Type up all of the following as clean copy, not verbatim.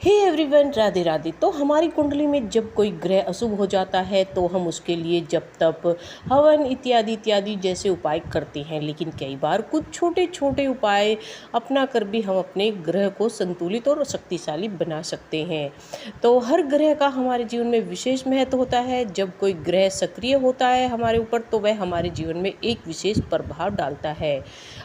Hey everyone, Radhe Radhe. तो हमारी कुंडली में जब कोई ग्रह अशुभ हो जाता है तो हम उसके लिए जप तप हवन इत्यादि इत्यादि जैसे उपाय करते हैं, लेकिन कई बार कुछ छोटे छोटे उपाय अपना कर भी हम अपने ग्रह को संतुलित और शक्तिशाली बना सकते हैं। तो हर ग्रह का हमारे जीवन में विशेष महत्व होता है। जब कोई ग्रह सक्रिय होता है हमारे ऊपर तो वह हमारे जीवन में एक विशेष प्रभाव डालता है।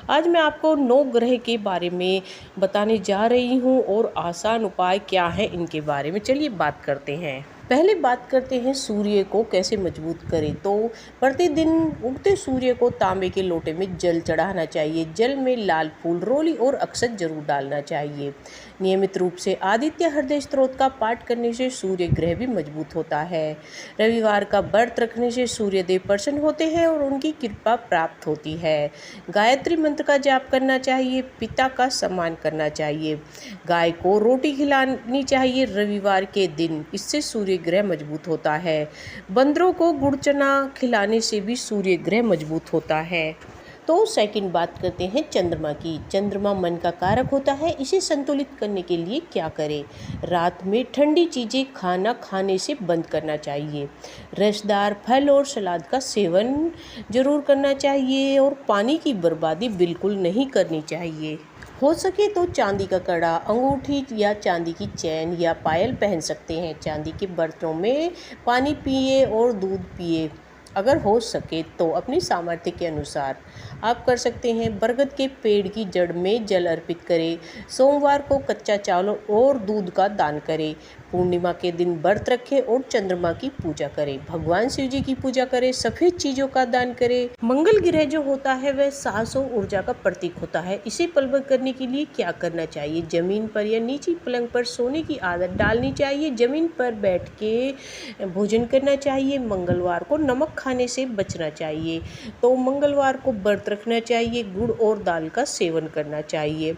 आज मैं आपको 9 ग्रह के बारे में बताने जा रही हूँ और आसान उपाय क्या है इनके बारे में। चलिए बात करते हैं। पहले बात करते हैं सूर्य को कैसे मजबूत करें। तो प्रतिदिन उगते सूर्य को तांबे के लोटे में जल चढ़ाना चाहिए। जल में लाल फूल, रोली और अक्षत जरूर डालना चाहिए। नियमित रूप से आदित्य हृदय स्तोत्र का पाठ करने से सूर्य ग्रह भी मजबूत होता है। रविवार का व्रत रखने से सूर्यदेव प्रसन्न होते हैं और उनकी कृपा प्राप्त होती है। गायत्री मंत्र का जाप करना चाहिए। पिता का सम्मान करना चाहिए। गाय को रोटी खिलानी चाहिए रविवार के दिन, इससे सूर्य ग्रह मजबूत होता है। बंदरों को गुड़ चना खिलाने से भी सूर्य ग्रह मजबूत होता है। तो सेकंड बात करते हैं चंद्रमा की। चंद्रमा मन का कारक होता है। इसे संतुलित करने के लिए क्या करें? रात में ठंडी चीज़ें खाना खाने से बंद करना चाहिए। रसदार फल और सलाद का सेवन जरूर करना चाहिए और पानी की बर्बादी बिल्कुल नहीं करनी चाहिए। हो सके तो चांदी का कड़ा, अंगूठी या चांदी की चैन या पायल पहन सकते हैं। चांदी के बर्तनों में पानी पिए और दूध पिए। अगर हो सके तो अपनी सामर्थ्य के अनुसार आप कर सकते हैं। बरगद के पेड़ की जड़ में जल अर्पित करें। सोमवार को कच्चा चावल और दूध का दान करें। पूर्णिमा के दिन व्रत रखें और चंद्रमा की पूजा करें। भगवान शिव जी की पूजा करें। सफेद चीजों का दान करें। मंगल ग्रह जो होता है वह साहस और ऊर्जा का प्रतीक होता है। इसे पलवक करने के लिए क्या करना चाहिए? जमीन पर या नीचे पलंग पर सोने की आदत डालनी चाहिए। जमीन पर बैठ के भोजन करना चाहिए। मंगलवार को नमक खाने से बचना चाहिए। तो मंगलवार को व्रत रखना चाहिए। गुड़ और दाल का सेवन करना चाहिए।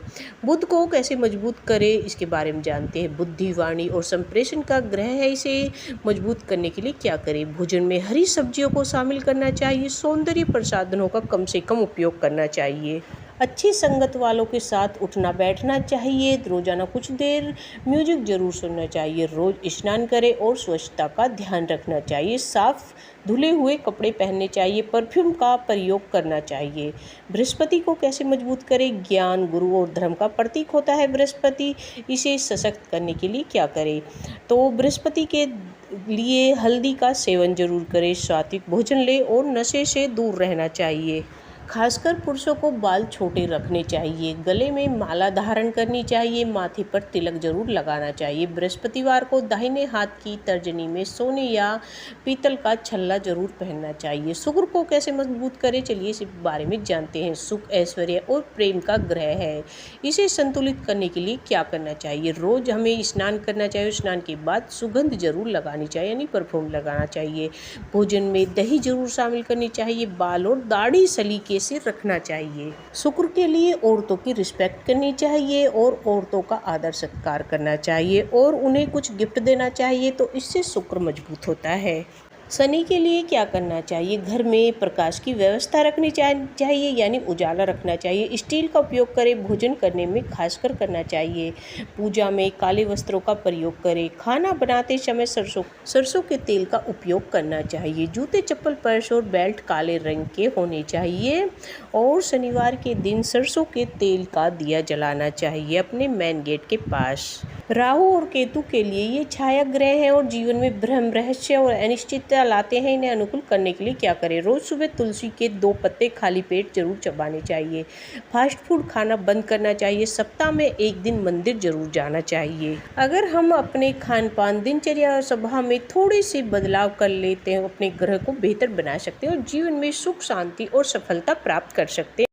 बुध को कैसे मजबूत करें इसके बारे में जानते हैं। बुद्धि, वाणी और संप्रेषण का ग्रह है। इसे मजबूत करने के लिए क्या करें? भोजन में हरी सब्जियों को शामिल करना चाहिए। सौंदर्य प्रसाधनों का कम से कम उपयोग करना चाहिए। अच्छी संगत वालों के साथ उठना बैठना चाहिए। रोजाना कुछ देर म्यूजिक जरूर सुनना चाहिए। रोज स्नान करें और स्वच्छता का ध्यान रखना चाहिए। साफ धुले हुए कपड़े पहनने चाहिए। परफ्यूम का प्रयोग करना चाहिए। बृहस्पति को कैसे मजबूत करें? ज्ञान, गुरु और धर्म का प्रतीक होता है बृहस्पति। इसे सशक्त करने के लिए क्या करें? तो बृहस्पति के लिए हल्दी का सेवन जरूर करें। सात्विक भोजन ले और नशे से दूर रहना चाहिए। खासकर पुरुषों को बाल छोटे रखने चाहिए। गले में माला धारण करनी चाहिए। माथे पर तिलक जरूर लगाना चाहिए। बृहस्पतिवार को दाहिने हाथ की तर्जनी में सोने या पीतल का छल्ला जरूर पहनना चाहिए। शुक्र को कैसे मजबूत करें? चलिए इस बारे में जानते हैं। सुख, ऐश्वर्य और प्रेम का ग्रह है। इसे संतुलित करने के लिए क्या करना चाहिए? रोज हमें स्नान करना चाहिए। स्नान के बाद सुगंध जरूर लगानी चाहिए, यानी परफ्यूम लगाना चाहिए। भोजन में दही जरूर शामिल करनी चाहिए। बाल और दाढ़ी सलीके से रखना चाहिए। शुक्र के लिए औरतों की रिस्पेक्ट करनी चाहिए और औरतों का आदर सत्कार करना चाहिए और उन्हें कुछ गिफ्ट देना चाहिए, तो इससे शुक्र मजबूत होता है। शनि के लिए क्या करना चाहिए? घर में प्रकाश की व्यवस्था रखनी चाहिए, यानी उजाला रखना चाहिए। स्टील का उपयोग करें। भोजन करने में खासकर करना चाहिए। पूजा में काले वस्त्रों का प्रयोग करें। खाना बनाते समय सरसों के तेल का उपयोग करना चाहिए। जूते, चप्पल, पर्स और बेल्ट काले रंग के होने चाहिए और शनिवार के दिन सरसों के तेल का दिया जलाना चाहिए अपने मेन गेट के पास। राहु और केतु के लिए ये छाया ग्रह है और जीवन में भ्रम, रहस्य और अनिश्चितता लाते हैं। इन्हें अनुकूल करने के लिए क्या करें? रोज सुबह तुलसी के 2 पत्ते खाली पेट जरूर चबाने चाहिए। फास्ट फूड खाना बंद करना चाहिए। सप्ताह में 1 दिन मंदिर जरूर जाना चाहिए। अगर हम अपने खान पान, दिनचर्या और स्वभाव में थोड़े से बदलाव कर लेते हैं, अपने ग्रह को बेहतर बना सकते हैं और जीवन में सुख, शांति और सफलता प्राप्त कर सकते हैं।